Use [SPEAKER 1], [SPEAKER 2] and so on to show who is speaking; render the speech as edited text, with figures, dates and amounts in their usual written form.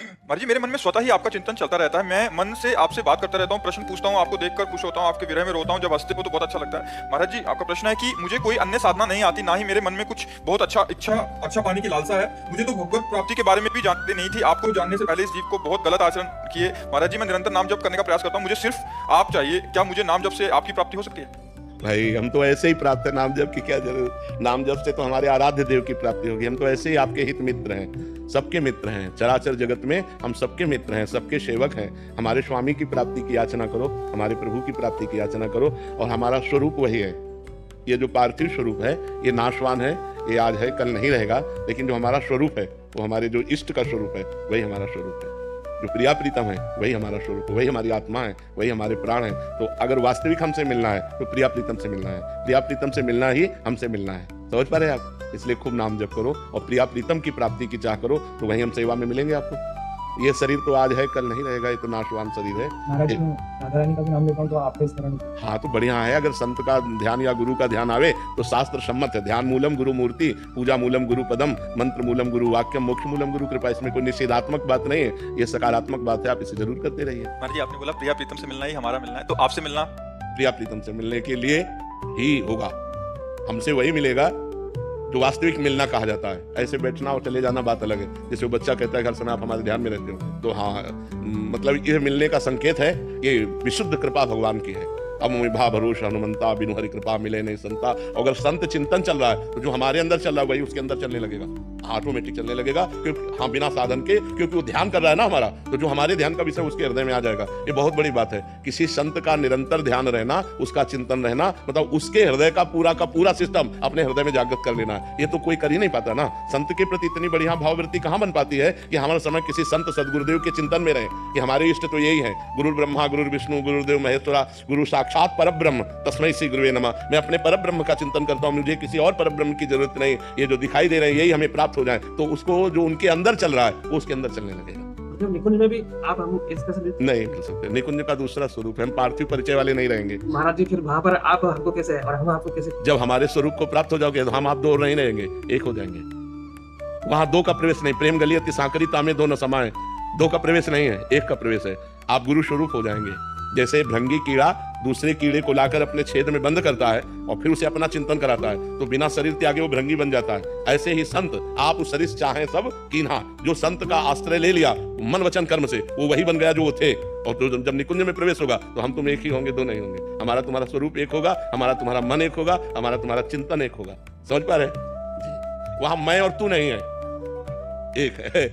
[SPEAKER 1] महाराज जी, मेरे मन में स्वतः ही आपका चिंतन चलता रहता है। मैं मन से आपसे बात करता रहता हूँ, प्रश्न पूछता हूँ, आपको देखकर खुश होता हूँ, आपके विरह में रोता हूँ, जब हंसते हो तो बहुत अच्छा लगता है। महाराज जी, आपका प्रश्न है कि मुझे कोई अन्य साधना नहीं आती, ना ही मेरे मन में कुछ बहुत अच्छा पाने की लालसा है। मुझे तो भगवत प्राप्ति के बारे में भी जानकारी नहीं थी। आपको जानने से पहले इस जीव को बहुत गलत आचरण किए। महाराज जी, मैं निरंतर नाम जप करने का प्रयास करता हूँ, मुझे सिर्फ आप चाहिए। क्या मुझे नाम जप से आपकी प्राप्ति हो सकती है?
[SPEAKER 2] भाई हम तो ऐसे ही प्राप्त है, नाम जप की क्या जरूरत। नाम जप से तो हमारे आराध्य देव की प्राप्ति होगी। हम तो ऐसे ही आपके हित मित्र हैं, सबके मित्र हैं। चराचर जगत में हम सबके मित्र हैं, सबके सेवक हैं। हमारे स्वामी की प्राप्ति की याचना करो, हमारे प्रभु की प्राप्ति की याचना करो। और हमारा स्वरूप वही है। ये जो पार्थिव स्वरूप है ये नाशवान है, ये आज है कल नहीं रहेगा। लेकिन जो हमारा स्वरूप है वो हमारे जो इष्ट का स्वरूप है वही हमारा स्वरूप है। जो प्रिया प्रीतम है वही हमारा स्वरूप है, वही हमारी आत्मा है, वही हमारे प्राण है। तो अगर वास्तविक हमसे मिलना है तो प्रिया प्रीतम से मिलना है। प्रिया प्रीतम से मिलना ही हमसे मिलना है। समझ पा रहे हैं आप? इसलिए खूब नाम जप करो और प्रिया प्रीतम की प्राप्ति की चाह करो, तो वही हम सेवा में मिलेंगे आपको। ये शरीर तो आज है कल नहीं रहेगा, ये तो नाशवान शरीर है।
[SPEAKER 3] महाराज मैं राधा रानी का भी नाम लेता हूँ तो आपके स्मरण।
[SPEAKER 2] हाँ तो बढ़िया है। अगर संत का ध्यान या गुरु का ध्यान आवे तो शास्त्र सम्मत है। ध्यान मूलम गुरु मूर्ति, पूजा मूलम गुरु पदम, मंत्र मूलम गुरु वाक्यम, मोक्ष मूलम गुरु कृपा। इसमें कोई निषेधात्मक बात नहीं है, ये सकारात्मक बात है। आप इसे जरूर करते रहिए।
[SPEAKER 1] महाराज जी, आपने बोला प्रिया प्रीतम से मिलना ही हमारा मिलना है, तो आपसे मिलना?
[SPEAKER 2] प्रिया प्रीतम से मिलने के लिए ही होगा। हमसे वही मिलेगा जो वास्तविक मिलना कहा जाता है। ऐसे बैठना और चले जाना बात अलग है। जैसे वो बच्चा कहता है हर समय आप हमारे ध्यान में रहते हो, तो हाँ मतलब ये मिलने का संकेत है। ये विशुद्ध कृपा भगवान की है। अब भा भरोसा हनुमंता, बिनु हरि कृपा मिले नहीं संता। अगर संत चिंतन चल रहा है तो जो हमारे अंदर चल रहा है वही उसके अंदर चलने लगेगा, ऑटोमेटिक चलने लगेगा। क्योंकि हाँ बिना साधन के, क्योंकि वो ध्यान कर रहा है ना हमारा, तो जो हमारे ध्यान का विषय उसके हृदय में आ जाएगा। ये बहुत बड़ी बात है। किसी संत का निरंतर ध्यान रहना, उसका चिंतन रहना, मतलब उसके हृदय का पूरा सिस्टम अपने हृदय में जागृत कर लेना। ये तो कोई कर ही नहीं पाता ना। संत के प्रति इतनी बढ़िया भाववृत्ति कहाँ बन पाती है कि हमारा समय किसी संत सदगुरुदेव के चिंतन में रहे कि हमारे इष्ट तो यही है, गुरु ब्रह्मा गुरु विष्णु गुरुदेव महेश्वरा, गुरु साक्षात परब्रह्म तस्मै श्री गुरुवे नमः। मैं अपने परब्रह्म का चिंतन करता हूँ, मुझे किसी और परब्रह्म की जरूरत नहीं। ये जो दिखाई दे रहे हैं यही हमें प्राप्त हो जाए, तो उसको जो उनके अंदर चल रहा है वो उसके अंदर चलने लगेगा।
[SPEAKER 3] मतलब निकुंज में भी आप हम इस तरह से
[SPEAKER 2] नहीं कर सकते। निकुंज का दूसरा स्वरूप है। हम पार्थिव परिचय वाले नहीं रहेंगे।
[SPEAKER 3] महाराज जी, फिर वहां पर आप हमको कैसे और हम आपको कैसे?
[SPEAKER 2] जब हमारे स्वरूप को प्राप्त हो जाओगे तो हम आप दो नहीं रहेंगे, एक हो जाएंगे। वहां दो का प्रवेश नहीं। प्रेम गली अति सांकरी तामे दो न समाए। दो का प्रवेश नहीं है, एक का प्रवेश है। आप गुरु स्वरूप हो जाएंगे। जैसे भृंगी कीड़ा दूसरे कीड़े को लाकर अपने छेद में बंद करता है और फिर उसे अपना चिंतन कराता है, तो बिना शरीर त्यागे वो भृंगी बन जाता है। ऐसे ही संत, आप उस शरीर चाहे सब कीन्हा, जो संत का आश्रय ले लिया मन वचन कर्म से, वो वही बन गया जो वो थे। और तो जब निकुंज में प्रवेश होगा तो हम तुम एक ही होंगे, दो नहीं होंगे। हमारा तुम्हारा स्वरूप एक होगा, हमारा तुम्हारा मन एक होगा, हमारा तुम्हारा चिंतन एक होगा। समझ पा रहे? वहां मैं और तू नहीं है, एक है।